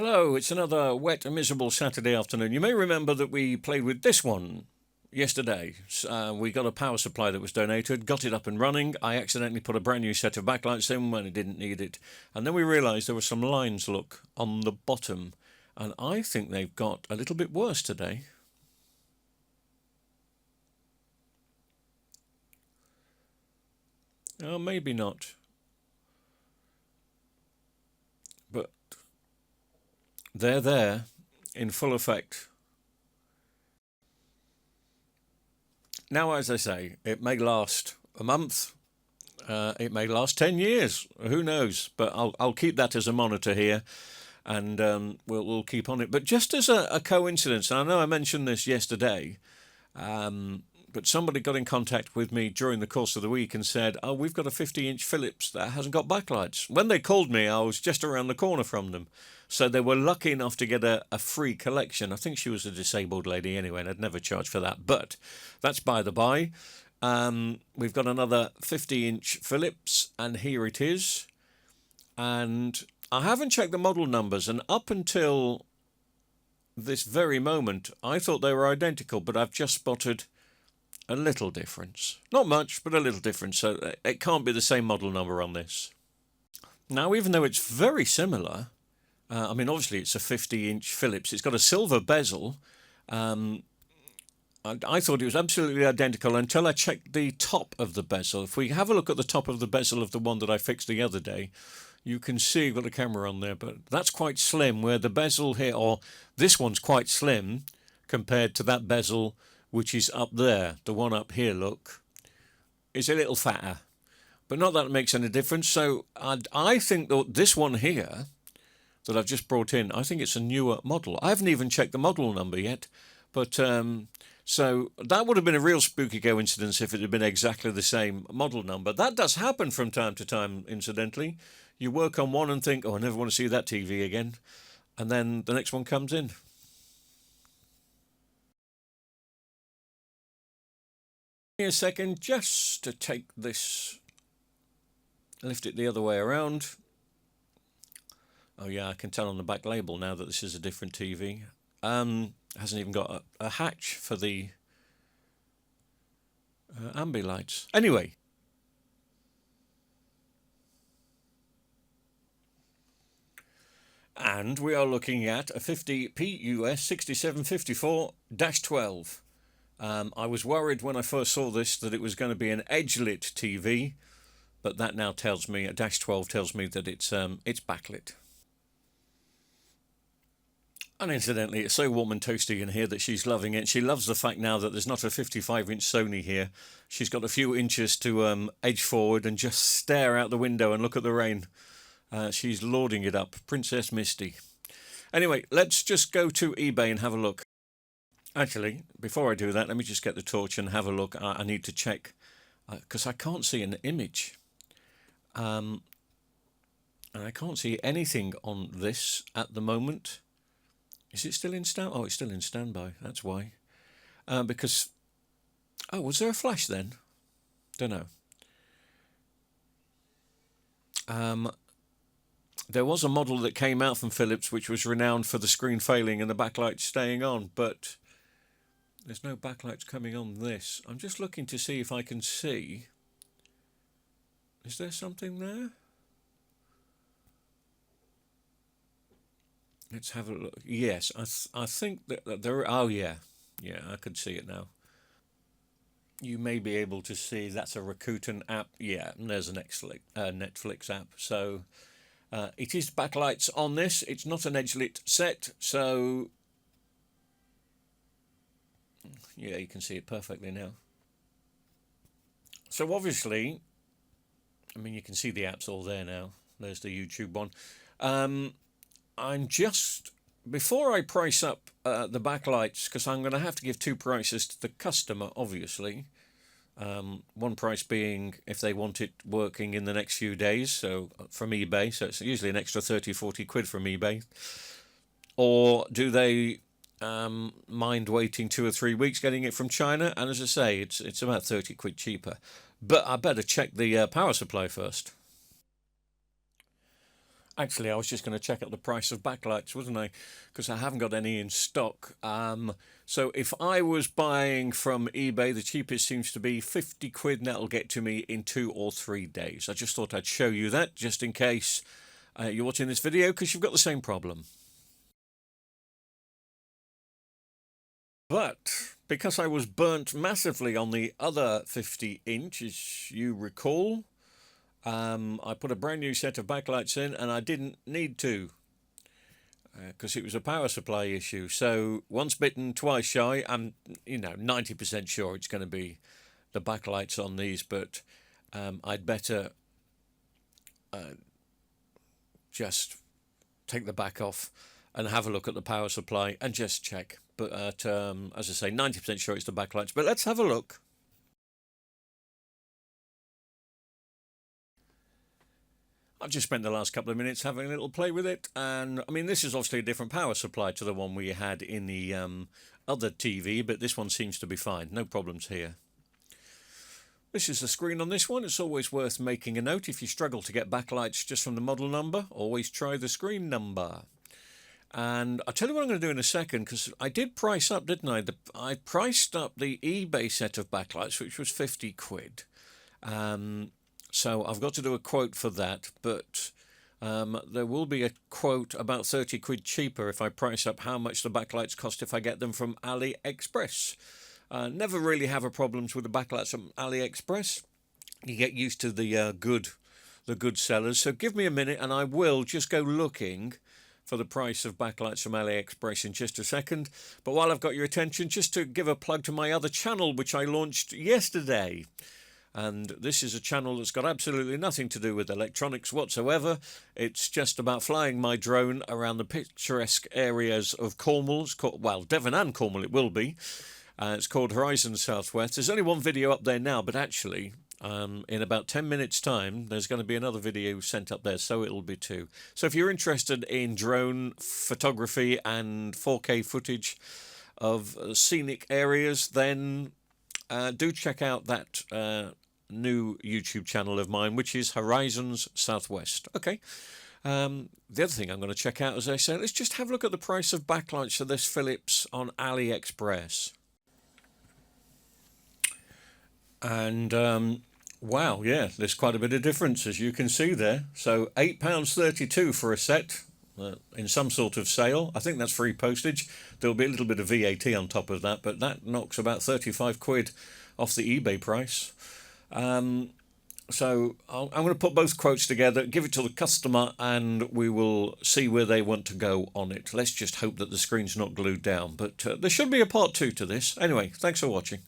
Hello, it's another wet and miserable Saturday afternoon. You may remember that we played with this one yesterday. We got a power supply that was donated, got it up and running. I accidentally put a brand new set of backlights in when it didn't need it. And then we realised there were some lines, look, on the bottom. And I think they've got a little bit worse today. Oh, maybe not. But they're there in full effect. Now, as I say, it may last a month. It may last 10 years. Who knows? But I'll keep that as a monitor here, and we'll keep on it. But just as a coincidence, and I know I mentioned this yesterday, but somebody got in contact with me during the course of the week and said, "Oh, we've got a 50-inch Philips that hasn't got backlights." When they called me, I was just around the corner from them. So they were lucky enough to get a free collection. I think she was a disabled lady anyway, and I'd never charge for that. But that's by the by. We've got another 50-inch Philips, and here it is. And I haven't checked the model numbers, and up until this very moment, I thought they were identical, but I've just spotted a little difference. Not much, but a little difference. So it can't be the same model number on this. Now, even though it's very similar, I mean, obviously it's a 50-inch Philips. It's got a silver bezel. I thought it was absolutely identical until I checked the top of the bezel. If we have a look at the top of the bezel of the one that I fixed the other day, you can see I've got a camera on there, but that's quite slim, where the bezel here, or this one's quite slim compared to that bezel which is up there. The one up here, look, is a little fatter, but not that it makes any difference. So I think that this one here that I've just brought in, I think it's a newer model. I haven't even checked the model number yet, but so that would have been a real spooky coincidence if it had been exactly the same model number. That does happen from time to time, incidentally. You work on one and think, "Oh, I never want to see that TV again," and then the next one comes in. Give me a second just to take this, lift it the other way around. Oh yeah, I can tell on the back label now that this is a different TV. Hasn't even got a hatch for the ambi lights. Anyway, and we are looking at a 50p US 6754-12. I was worried when I first saw this that it was going to be an edge-lit TV, but that now tells me, a -12 tells me that it's backlit. And incidentally, it's so warm and toasty in here that she's loving it. She loves the fact now that there's not a 55-inch Sony here. She's got a few inches to edge forward and just stare out the window and look at the rain. She's lording it up. Princess Misty. Anyway, let's just go to eBay and have a look. Actually, before I do that, let me just get the torch and have a look. I need to check, because I can't see an image. And I can't see anything on this at the moment. Is it still in stand? Oh, it's still in standby. That's why. Because, oh, was there a flash then? Don't know. There was a model that came out from Philips which was renowned for the screen failing and the backlight staying on, but there's no backlights coming on this. I'm just looking to see if I can see. Is there something there? Let's have a look. Yes, I think that there. Oh yeah, I could see it now. You may be able to see that's a Rakuten app. Yeah, and there's a Netflix app. So it is backlights on this. It's not an edge-lit set, so yeah, you can see it perfectly now. So obviously, I mean, you can see the apps all there now. There's the YouTube one. I'm just, before I price up the backlights, because I'm going to have to give two prices to the customer, obviously. One price being if they want it working in the next few days, so from eBay, so it's usually an extra 30-40 quid from eBay. Or do they mind waiting 2 or 3 weeks getting it from China? And as I say, it's about 30 quid cheaper. But I better check the power supply first. Actually, I was just going to check out the price of backlights, wasn't I? Because I haven't got any in stock. So if I was buying from eBay, the cheapest seems to be 50 quid, and that'll get to me in 2 or 3 days. I just thought I'd show you that, just in case you're watching this video, because you've got the same problem. But because I was burnt massively on the other 50-inch, as you recall, I put a brand new set of backlights in, and I didn't need to, because it was a power supply issue. So once bitten, twice shy. I'm 90% sure it's going to be the backlights on these, but I'd better just take the back off and have a look at the power supply and just check. But as I say, 90% sure it's the backlights. But let's have a look. I've just spent the last couple of minutes having a little play with it, and I mean, this is obviously a different power supply to the one we had in the other TV, but this one seems to be fine. No problems here. This is the screen on this one. It's always worth making a note. If you struggle to get backlights just from the model number, always try the screen number. And I'll tell you what I'm going to do in a second, because I did price up, didn't I? I priced up the eBay set of backlights, which was 50 quid. So I've got to do a quote for that, but there will be a quote about 30 quid cheaper if I price up how much the backlights cost if I get them from AliExpress. Never really have a problems with the backlights from AliExpress. You get used to the good sellers. So give me a minute and I will just go looking for the price of backlights from AliExpress in just a second. But while I've got your attention, just to give a plug to my other channel, which I launched yesterday. And this is a channel that's got absolutely nothing to do with electronics whatsoever. It's just about flying my drone around the picturesque areas of Cornwall. Well, Devon and Cornwall it will be. It's called Horizon Southwest. There's only one video up there now, but actually, in about 10 minutes' time, there's going to be another video sent up there, so it'll be 2. So if you're interested in drone photography and 4K footage of scenic areas, then do check out that new YouTube channel of mine, which is Horizons Southwest. Okay. The other thing I'm going to check out, as I say, let's just have a look at the price of backlights for this Philips on AliExpress. And wow, yeah, there's quite a bit of difference, as you can see there. So £8.32 for a set in some sort of sale. I think that's free postage. There'll be a little bit of VAT on top of that, but that knocks about 35 quid off the eBay price. So I'm going to put both quotes together, give it to the customer, and we will see where they want to go on it. Let's just hope that the screen's not glued down, but there should be a part 2 to this. Anyway, thanks for watching.